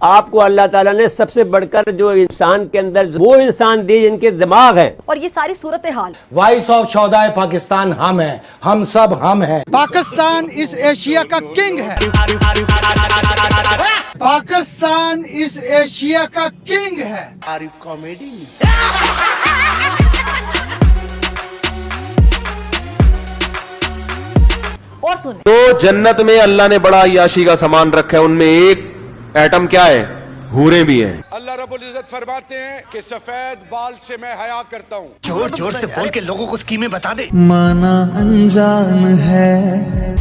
आपको अल्लाह ताला ने सबसे बढ़कर जो इंसान के अंदर वो इंसान दी जिनके दिमाग है। और ये सारी सूरत हाल वॉइस ऑफ चौदाह पाकिस्तान हम हैं, हम सब हम हैं। पाकिस्तान इस एशिया का किंग है। पाकिस्तान इस एशिया का किंग है। Are you comedy? और सुने तो जन्नत में अल्लाह ने बड़ा अय्याशी का सामान रखा है, उनमें एक एटम क्या है, हूरें भी हैं। अल्लाह रब्बुल इज्जत फरमाते हैं कि सफेद बाल से मैं हया करता हूँ। जोर जोर से बोल के लोगों को स्कीमें बता दे। माना अनजान है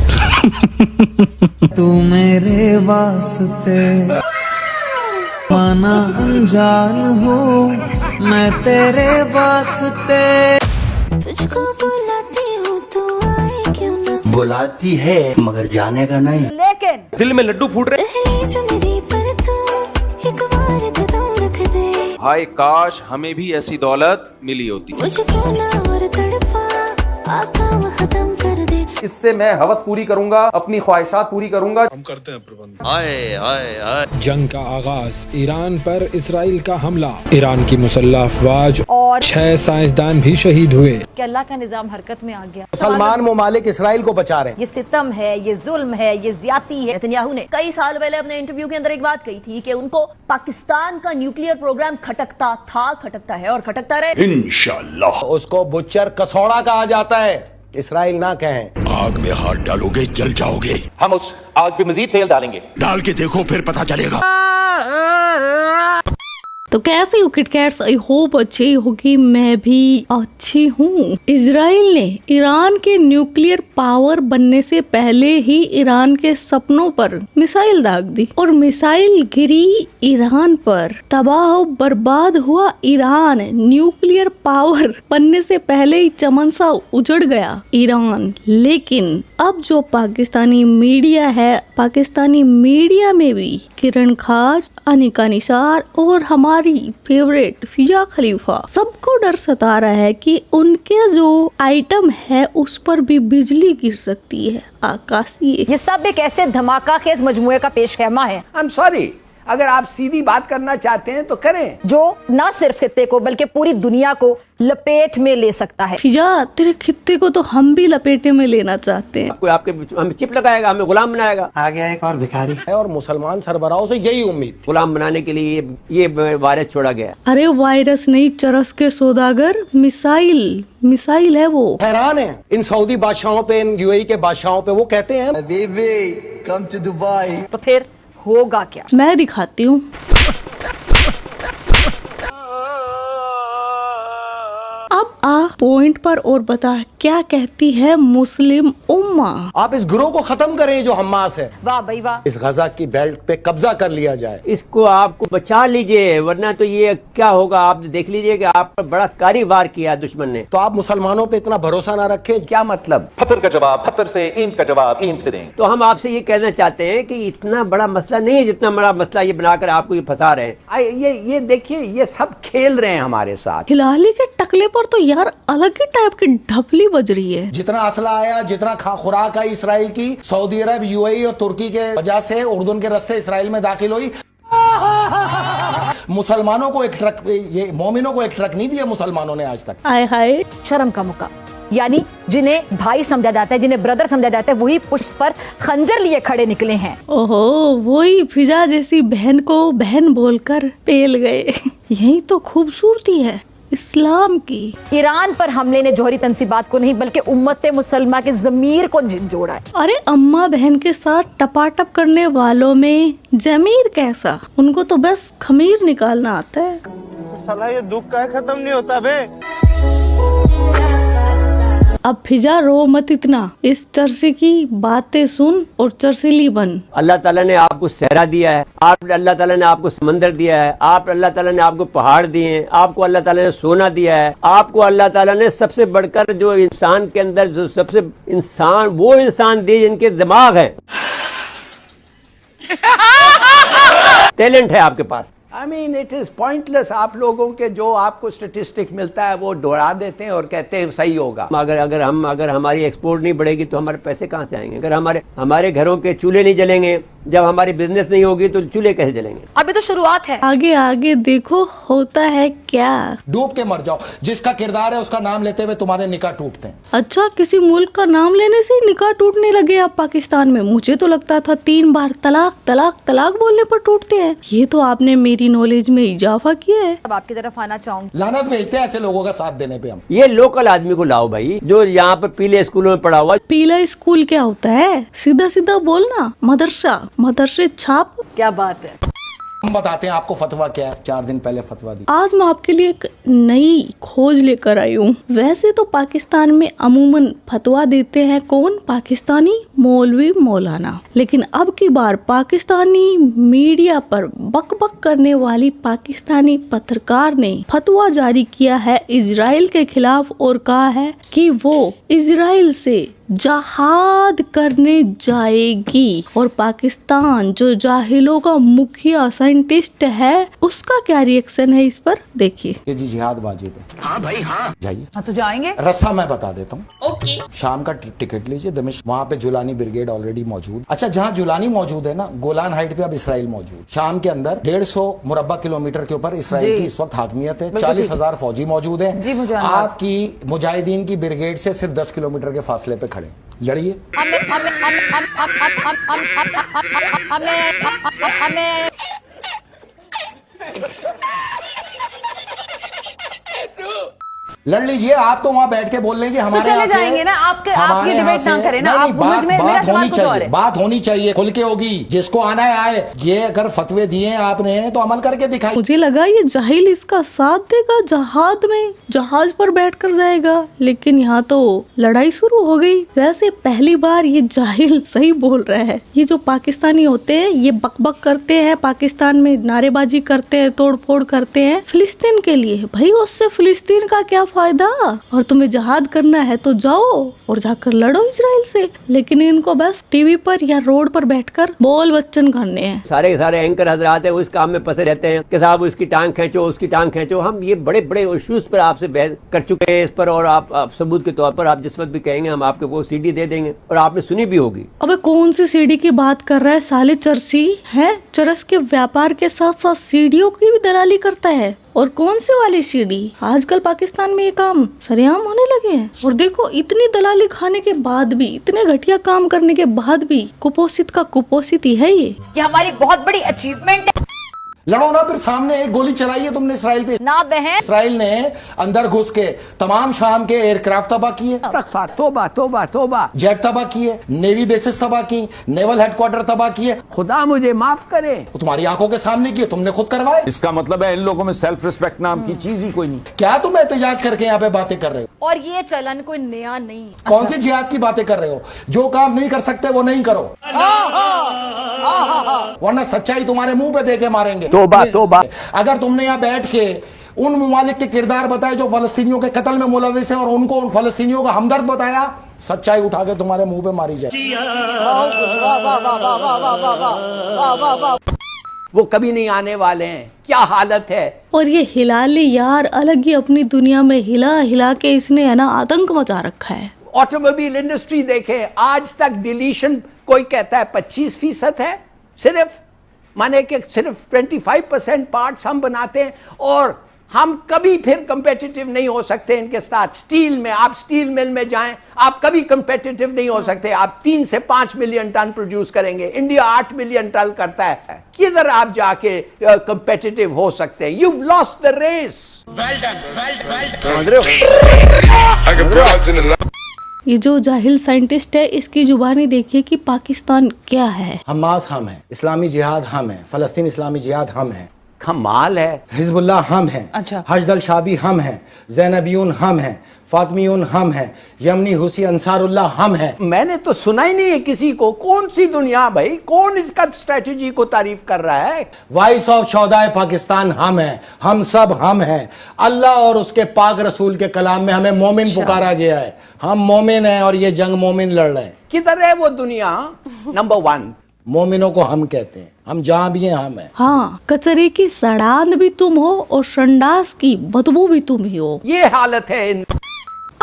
तू मेरे वास्ते, माना अनजान हूँ मैं तेरे वास्ते। तुझको बुलाती हूँ तो आए क्यों ना। बुलाती है मगर जाने का नहीं। लेकिन दिल में लड्डू फूट रहे। दहलीज मेरी पर तू एक बार कदम रख दे। हाय काश हमें भी ऐसी दौलत मिली होती। मुझको ना और तड़पा, आका वो खत्म कर दे। इससे मैं हवस पूरी करूंगा, अपनी ख्वाहिशात पूरी करूंगा। हम करते हैं प्रबंध। जंग का आगाज, ईरान पर इसराइल का हमला, ईरान की मुसल्लह अफवाज और 6 साइंसदान भी शहीद हुए। कि अल्लाह का निजाम हरकत में आ गया। मुसलमान ममालिक इसराइल को बचा रहे हैं। ये सितम है, ये जुल्म है, ये ज्यादती है। नेतन्याहू ने कई साल पहले अपने इंटरव्यू के अंदर एक बात कही थी कि उनको पाकिस्तान का न्यूक्लियर प्रोग्राम खटकता था, खटकता है और खटकता रहे इंशाअल्लाह। उसको बुच्चर कसौड़ा कहा जाता है, इसराइल ना कहें। आग में हाथ डालोगे जल जाओगे। हम उस आग पे मजीद तेल डालेंगे। डाल के देखो फिर पता चलेगा। तो कैसे हो किटकैट्स, आई होप अच्छी होगी, मैं भी अच्छी हूँ। इजराइल ने ईरान के न्यूक्लियर पावर बनने से पहले ही ईरान के सपनों पर मिसाइल दाग दी और मिसाइल गिरी ईरान पर, तबाह बर्बाद हुआ ईरान। न्यूक्लियर पावर बनने से पहले ही चमन सा उजड़ गया ईरान। लेकिन अब जो पाकिस्तानी मीडिया है, पाकिस्तानी मीडिया में भी किरण खाज, अनिका निसार और हमारी फेवरेट फिजा खलीफा, सबको डर सता रहा है कि उनके जो आइटम है उस पर भी बिजली गिर सकती है, आकाशीय। ये सब एक ऐसे धमाका खेज मजमुए का पेशखेमा है। आई एम सॉरी, अगर आप सीधी बात करना चाहते हैं तो करें, जो न सिर्फ खित्ते को बल्कि पूरी दुनिया को लपेट में ले सकता है। फिजा, तेरे खित्ते को तो हम भी लपेटे में लेना चाहते हैं। कोई आपके हमें चिप लगाएगा, हमें गुलाम बनाएगा। आ गया एक और भिखारी है और मुसलमान सरबराहों से यही उम्मीद। गुलाम बनाने के लिए ये वायरस छोड़ा गया। अरे वायरस नहीं, चरस के सौदागर, मिसाइल है वो। हैरान है इन सऊदी बादशाहों पे, इन यूएई के बादशाहों पे। वो कहते हैं कम टू दुबई। तो फिर होगा क्या? मैं दिखाती हूँ। अब आ पॉइंट पर और बता, क्या कहती है मुस्लिम उम्मा। आप इस गिरोह को खत्म करें जो हमास है। वाह भाई वाह। इस गजा की बेल्ट पे कब्जा कर लिया जाए। इसको आपको बचा लीजिए, वरना तो ये क्या होगा आप देख लीजिए कि आप पर बड़ा कारी वार किया दुश्मन ने। तो आप मुसलमानों पे इतना भरोसा ना रखें। क्या मतलब? पत्थर का जवाब पत्थर से, ईंट का जवाब ईंट से दें। तो हम आपसे ये कहना चाहते हैं कि इतना बड़ा मसला नहीं है जितना बड़ा मसला ये बनाकर आपको ये फंसा रहे हैं। ये देखिए, ये सब खेल रहे हैं हमारे साथ। हिलाली के टकले पर तो यार अलग ही टाइप की ढपली बज रही है। जितना असला आया, जितना खुराक आई इसराइल की, सऊदी अरब, यूएई और तुर्की के वजह से उर्दून के रस्ते इसराइल में दाखिल हुई। मुसलमानों को एक ट्रक, ये मोमिनों को एक ट्रक नहीं दिया मुसलमानों ने आज तक। आय हाय, शर्म का मुका। यानी जिन्हें भाई समझा जाता है, जिन्हें ब्रदर समझा जाता है, वही पुष्प पर खंजर लिए खड़े निकले हैं। ओहो, वही फिजा जैसी बहन को बहन बोलकर पेल गए। यही तो खूबसूरती है इस्लाम की। ईरान पर हमले ने जौहरी तंसीबात को नहीं बल्कि उम्मत मुसलमा के ज़मीर को जोड़ा है। अरे अम्मा बहन के साथ टपाटप करने वालों में जमीर कैसा, उनको तो बस खमीर निकालना आता है। साला ये दुख का खत्म नहीं होता बे। अब फिजा रो मत इतना, इस चरसी की बातें सुन और चरसीली बन। अल्लाह ताला ने आपको सहरा दिया है, अल्लाह ताला ने आपको समंदर दिया है, अल्लाह ताला ने आपको पहाड़ दिए हैं, आपको अल्लाह ताला ने सोना दिया है, आपको अल्लाह ताला ने सबसे बढ़कर जो इंसान के अंदर जो सबसे इंसान वो इंसान दिए जिनके दिमाग है, टैलेंट है आपके पास। I mean it is pointless. आप लोगों के जो आपको स्टेटिस्टिक मिलता है वो दौड़ा देते हैं और कहते हैं सही होगा। अगर हमारी एक्सपोर्ट नहीं बढ़ेगी तो हमारे पैसे कहाँ से आएंगे? अगर हमारे घरों के चूल्हे नहीं जलेंगे जब हमारी बिजनेस नहीं होगी तो चूल्हे कैसे जलेंगे? अभी तो शुरुआत है, आगे आगे देखो होता है क्या। डूब के मर जाओ, जिसका किरदार है उसका नाम लेते हुए तुम्हारे निकाह टूटते हैं। अच्छा, किसी मुल्क का नाम लेने से निकाह टूटने लगे आप पाकिस्तान में? मुझे तो लगता था 3 बार तलाक तलाक तलाक बोलने पर टूटते हैं। ये तो आपने मेरी नॉलेज में इजाफा किया है। अब आपकी तरफ आना चाहूंगी। लानत भेजते हैं ऐसे लोगों का साथ देने पे हम। ये लोकल आदमी को लाओ भाई, जो यहाँ पर पीले स्कूलों में पढ़ा हुआ। पीला स्कूल क्या होता है? सीधा सीधा बोलना। मदरसा, मदरसे छाप। क्या बात है। हम बताते हैं आपको फतवा क्या है। 4 दिन पहले फतवा दी। आज मैं आपके लिए एक नई खोज लेकर आई हूँ। वैसे तो पाकिस्तान में अमूमन फतवा देते हैं कौन? पाकिस्तानी मौलवी मौलाना। लेकिन अब की बार पाकिस्तानी मीडिया पर बकबक करने वाली पाकिस्तानी पत्रकार ने फतवा जारी किया है इजराइल के खिलाफ और कहा है कि वो इजराइल से जहाद करने जाएगी। और पाकिस्तान जो जाहिलों का मुखिया साइंटिस्ट है, उसका क्या रिएक्शन है इस पर, देखिए। ये जी जिहाद वाजिब है। हाँ भाई हाँ, जाइए। हाँ तो जाएंगे। रस्सा मैं बता देता हूँ। ओके। शाम का टिकट लीजिए दमिश्क, वहाँ पे जुलानी ब्रिगेड ऑलरेडी मौजूद। अच्छा, जहाँ जुलानी मौजूद है ना, गोलान हाइट पे अब इसराइल मौजूद। शाम के अंदर 150 मुरब्बा किलोमीटर के ऊपर इसराइल की इस वक्त हाकमियत है। 40,000 फौजी मौजूद है। आपकी मुजाहिदीन की ब्रिगेड से सिर्फ 10 किलोमीटर के फासले पे खड़े। लड़िए। लड़ लीजिए। आप तो वहाँ बैठ के बोल लेंगे हमारे तो चले जाएंगे ना, आपकी डिबेट ना करें ना। आप बात होनी चाहिए, बात होनी चाहिए, खुल के होगी। जिसको आना है आए। ये अगर फतवे दिए आपने तो अमल करके दिखाई। मुझे लगा ये जाहिल इसका साथ देगा, जहाज में जहाज पर बैठकर जाएगा, लेकिन यहाँ तो लड़ाई शुरू हो गई। वैसे पहली बार ये जाहिल सही बोल रहा है। ये जो पाकिस्तानी होते हैं ये बकबक करते हैं, पाकिस्तान में नारेबाजी करते हैं, तोड़ फोड़ करते हैं फिलिस्तीन के लिए। भाई उससे फिलिस्तीन का क्या फायदा? और तुम्हें जहाद करना है तो जाओ और जाकर लड़ो इजराइल से। लेकिन इनको बस टीवी पर या रोड पर बैठकर बोल बच्चन करने हैं। सारे सारे एंकर हजरात है उस काम में फंसे रहते हैं कि साहब उसकी टांग खींचो, उसकी टांग खींचो। हम ये बड़े बड़े इश्यूज पर आपसे बहस कर चुके हैं इस पर, और आप सबूत के तौर पर आप जिस वक्त भी कहेंगे हम आपको वो सीडी दे देंगे और आपने सुनी भी होगी। अबे कौन सी सीडी की बात कर रहा है साले? चरसी है, चरस के व्यापार के साथ साथ सीडियों की भी दलाली करता है। और कौन सी वाली सीडी? आजकल पाकिस्तान में ये काम सरेआम होने लगे हैं। और देखो इतनी दलाली खाने के बाद भी, इतने घटिया काम करने के बाद भी कुपोषित का कुपोषित ही है ये हमारी बहुत बड़ी अचीवमेंट है। लड़ो ना, फिर सामने एक गोली चलाई है तुमने इसराइल पे ना बहन। इसराइल ने अंदर घुस के तमाम शाम के एयरक्राफ्ट तबाह किए। तोबा तोबा तोबा। जेट तबाह किए, नेवी बेसिस तबाह की, नेवल हेडक्वार्टर तबाह किए। खुदा मुझे माफ करे। तुम्हारी आंखों के सामने किए, तुमने खुद करवाए। इसका मतलब है इन लोगों में सेल्फ रिस्पेक्ट नाम की चीज ही कोई नहीं। क्या तुम एहतजाज करके यहाँ पे बातें कर रहे हो? और ये चलन कोई नया नहीं। कौन सी जिहाद की बातें कर रहे हो? जो काम नहीं कर सकते वो नहीं करो, वरना सच्चाई तुम्हारे मुंह पे देके मारेंगे। तोबा तोबा। अगर तुमने यहाँ बैठ के उन ममालिक के किरदार बताए जो फलस्तीनियों के कत्ल में मुलविस है और उनको उन फलस्तीनियों का हमदर्द बताया, सच्चाई उठा के तुम्हारे मुंह पे मारी जाए। वो कभी नहीं आने वाले हैं। क्या हालत है। और ये हिलाली यार अलग ही अपनी दुनिया में हिला हिला के इसने है ना आतंक मचा रखा है। ऑटोमोबाइल इंडस्ट्री देखे, आज तक डिलीशन कोई कहता है 25% है सिर्फ, माने कि सिर्फ 25% पार्ट्स हम बनाते हैं और हम कभी फिर कंपेटिटिव नहीं हो सकते इनके साथ। स्टील में, आप स्टील मिल में जाएं, आप कभी कंपेटिटिव नहीं हो सकते। आप 3 से 5 मिलियन टन प्रोड्यूस करेंगे, इंडिया 8 मिलियन टन करता है। किधर आप जाके कंपेटिटिव हो सकते हैं? You lost the race. ये जो जाहिल साइंटिस्ट है इसकी जुबानी देखिए कि पाकिस्तान क्या है। हमास हम है, इस्लामी जिहाद हम है, फलस्तीन इस्लामी जिहाद हम है, कमाल है। हिजबुल्लाह हम हैं, अच्छा। हजदल शाबी हम हैं, ज़ैनबियून हम हैं, फातमियून हम हैं, यमनी हुसी अंसारुल्लाह हम हैं। मैंने तो सुना ही नहीं है किसी को। कौन सी दुनिया भाई, कौन इसका स्ट्रेटेजी को तारीफ कर रहा है? वॉइस ऑफ शौदाए पाकिस्तान हम हैं, हम सब हम हैं। अल्लाह और उसके पाक रसूल के कलाम में हमें मोमिन पुकारा गया है। हम मोमिन हैं और ये जंग मोमिन लड़ रहे हैं। किधर है वो दुनिया? नंबर 1 मोमिनों को हम कहते हैं, हम जहाँ भी हैं हम हैं। हाँ, कचरे की सड़ांध भी तुम हो और संडास की बदबू भी तुम ही हो। ये हालत है।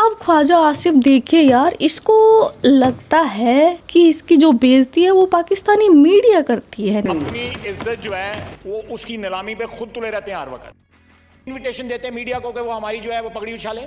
अब ख्वाजा आसिफ देखिए यार, इसको लगता है कि इसकी जो बेइज्जती है वो पाकिस्तानी मीडिया करती है। अपनी इज्जत जो है वो उसकी नीलामी पे खुद तुले रहते हैं हर वक्त। इनविटेशन देते हैं मीडिया को कि वो हमारी जो है वो पगड़ी उछाले,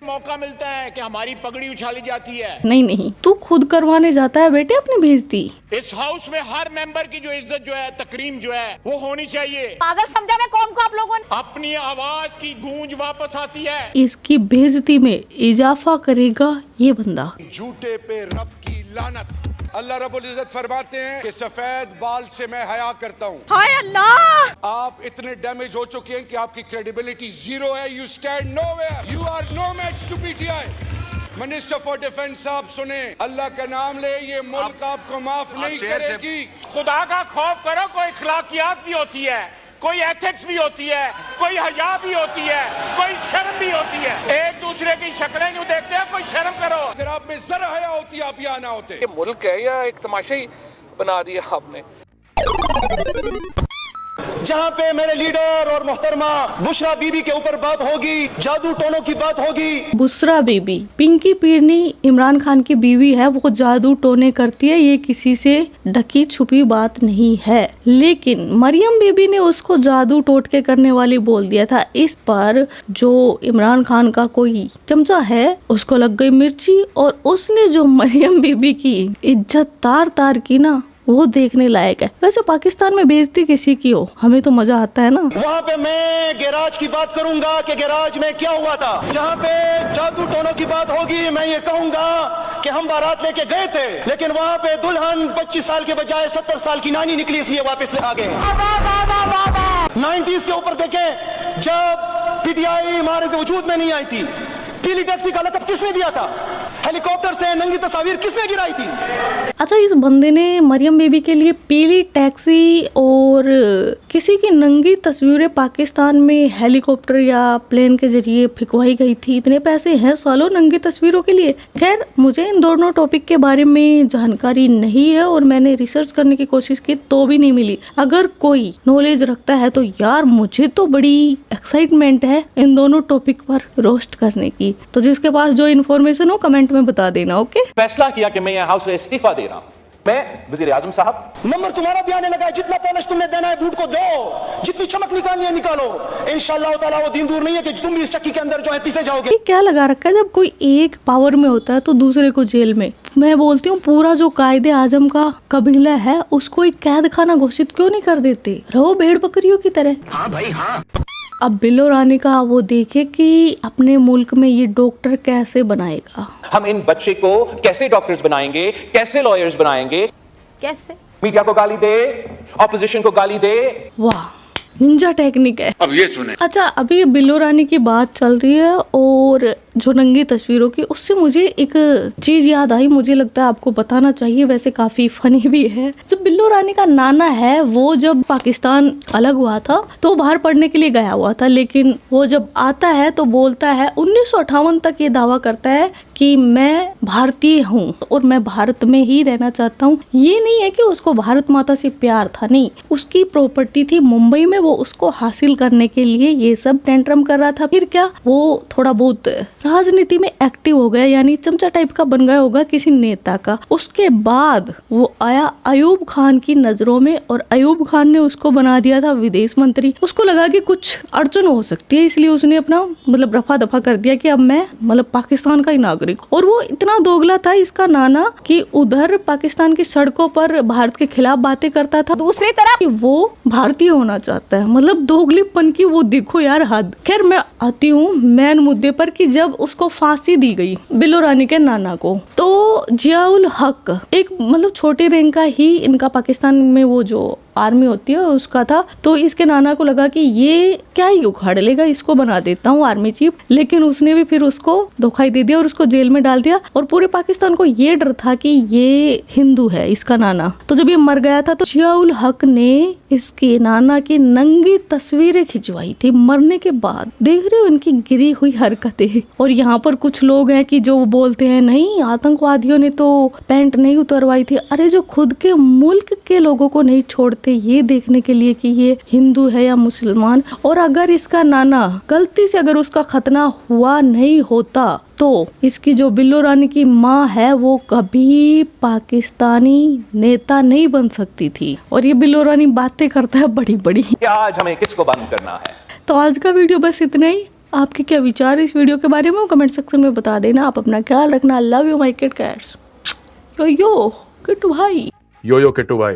मौका मिलता है कि हमारी पगड़ी उछाली जाती है। नहीं, तू खुद करवाने जाता है बेटे अपनी बेइज्जती। इस हाउस में हर मेंबर की जो इज्जत जो है, तकरीम जो है वो होनी चाहिए। पागल समझा मैं कौन को आप लोगों ने? अपनी आवाज की गूंज वापस आती है। इसकी बेइज्जती में इजाफा करेगा ये बंदा। झूठे पे रब की लानत। अल्लाह रब्बुल इज्जत फरमाते हैं कि सफेद बाल से मैं हया करता हूँ। हाय अल्लाह, आप इतने डैमेज हो चुके हैं कि आपकी क्रेडिबिलिटी जीरो है। You stand nowhere, you are no match to PTI. Minister for defence साहब सुने, अल्लाह का नाम ले, ये मुल्क आपको माफ नहीं करेगी। खुदा का खौफ करो, कोई अखलाकियात भी होती है, कोई एथिक्स भी होती है, कोई हया भी होती है, कोई शर्म भी होती है। एक दूसरे की शक्लें यूं देखते हैं, कोई शर्म करो। अगर आप में जरा हया होती आप यहाँ ना होते। ये मुल्क है या एक तमाशा ही बना दिया आपने? जहाँ पे मेरे लीडर और मोहतरमा बुशरा बीबी के ऊपर बात होगी, जादू टोनों की बात होगी। बुशरा बीबी पिंकी पीरनी इमरान खान की बीवी है, वो जादू टोने करती है, ये किसी से ढकी छुपी बात नहीं है। लेकिन मरियम बीबी ने उसको जादू टोटके करने वाली बोल दिया था। इस पर जो इमरान खान का कोई चमचा है उसको लग गई मिर्ची, और उसने जो मरियम बीबी की इज्जत तार तार की ना, वो देखने लायक है। वैसे पाकिस्तान में बेइज्जती किसी की हो, हमें तो मजा आता है ना। वहाँ पे मैं गैराज की बात करूंगा कि गैराज में क्या हुआ था। जहाँ पे जादू टोनों की बात होगी, मैं ये कहूंगा कि हम बारात लेके गए थे, लेकिन वहाँ पे दुल्हन 25 साल के बजाय 70 साल की नानी निकली, इसलिए वापस आ गए। 90s के ऊपर देखें, जब पीटीआई हमारे से वजूद में नहीं आई थी, पीली टैक्सी का लक़ब किसने दिया था? हेलीकॉप्टर से नंगी तस्वीर किसने गिराई थी? अच्छा, इस बंदे ने मरियम बीबी के लिए पीली टैक्सी और किसी की नंगी तस्वीरें पाकिस्तान में हेलीकॉप्टर या प्लेन के जरिए फिकवाई गई थी। इतने पैसे हैं सालों नंगी तस्वीरों के लिए। खैर, मुझे इन दोनों टॉपिक के बारे में जानकारी नहीं है और मैंने रिसर्च करने की कोशिश की तो भी नहीं मिली। अगर कोई नॉलेज रखता है तो यार मुझे तो बड़ी एक्साइटमेंट है इन दोनों टॉपिक पर रोस्ट करने की। तो जिसके पास जो इन्फॉर्मेशन हो कमेंट में बता देना। ओके, फैसला किया कि मैं यहाँ हाउस से इस्तीफा दे रहा हूँ। मैं वजीर आजम साहब, नंबर तुम्हारा भी आने लगा है। जितना पॉलिश तुमने देना है बूट को दो, जितनी चमक निकालनी है निकालो। इंशाअल्लाह ताला वो दिन दूर नहीं है कि तुम भी इस चक्की के अंदर जो है पीछे जाओगे। क्या लगा रखा है, जब कोई एक पावर में होता है तो दूसरे को जेल में। मैं बोलती हूँ पूरा जो कायदे आजम का कबीला है उसको एक कैद खाना घोषित क्यों नहीं कर देते? रहो भेड़ बकरियों की तरह। हाँ भाई हाँ। अब बिल्लो रानी का वो देखे कि अपने मुल्क में ये डॉक्टर कैसे बनाएगा। हम इन बच्चे को कैसे डॉक्टर्स बनाएंगे, कैसे लॉयर्स बनाएंगे, कैसे मीडिया को गाली दे, ऑपोजिशन को गाली दे। वाह, निंजा टेक्निक है। अब ये सुने। अच्छा, अभी बिल्लो रानी की बात चल रही है और जो नंगी तस्वीरों की, उससे मुझे एक चीज याद आई, मुझे लगता है आपको बताना चाहिए, वैसे काफी फनी भी है। जब बिल्लो रानी का नाना है वो जब पाकिस्तान अलग हुआ था तो बाहर पढ़ने के लिए गया हुआ था, लेकिन वो जब आता है तो बोलता है 1958 तक ये दावा करता है कि मैं भारतीय हूँ और मैं भारत में ही रहना चाहता हूँ। ये नहीं है कि उसको भारत माता से प्यार था, नहीं, उसकी प्रॉपर्टी थी मुंबई में, वो उसको हासिल करने के लिए ये सब टेंट्रम कर रहा था। फिर क्या, वो थोड़ा बहुत राजनीति में एक्टिव हो गया, यानी चमचा टाइप का बन गया होगा किसी नेता का। उसके बाद वो आया अयूब खान की नजरों में और अयूब खान ने उसको बना दिया था विदेश मंत्री। उसको लगा कि कुछ अड़चन हो सकती है, इसलिए उसने अपना मतलब रफा दफा कर दिया कि अब मैं मतलब पाकिस्तान का ही नागरिक। और वो इतना दोगला था इसका नाना कि उधर पाकिस्तान की सड़कों पर भारत के खिलाफ बातें करता था, दूसरी तरफ वो भारतीय होना चाहता है। मतलब दोगलीपन की वो देखो यार हद। खैर, मैं आती हूँ मेन मुद्दे पर कि जब उसको फांसी दी गई बिल्लो रानी के नाना को, तो जियाउल हक एक मतलब छोटे रैंक का ही इनका पाकिस्तान में वो जो आर्मी होती है उसका था। तो इसके नाना को लगा कि ये क्या ही उखाड़ लेगा, इसको बना देता हूँ आर्मी चीफ। लेकिन उसने भी फिर उसको धोखाई दे दिया और उसको जेल में डाल दिया। और पूरे पाकिस्तान को ये डर था कि ये हिंदू है इसका नाना। तो जब ये मर गया था तो जियाउल हक ने इसके नाना की नंगी तस्वीरें खिंचवाई थी मरने के बाद। देख रहे हो इनकी गिरी हुई हरकतें। और यहाँ पर कुछ लोग हैं कि जो बोलते हैं नहीं आतंकवादियों ने तो पैंट नहीं उतरवाई थी। अरे जो खुद के मुल्क के लोगों को नहीं छोड़ते ये देखने के लिए कि ये हिंदू है या मुसलमान। और अगर इसका नाना गलती से अगर उसका खतना हुआ नहीं होता तो इसकी जो बिल्लो रानी की माँ है वो कभी पाकिस्तानी नेता नहीं बन सकती थी। और ये बिल्लो रानी बातें करता है बड़ी बड़ी। क्या आज हमें किसको बंद करना है? तो आज का वीडियो बस इतना ही। आपके क्या विचार इस वीडियो के बारे में कमेंट सेक्शन में बता देना। आप अपना ख्याल रखना। Love you my kit cats. Yo Kittu भाई। यो किट्टू भाई।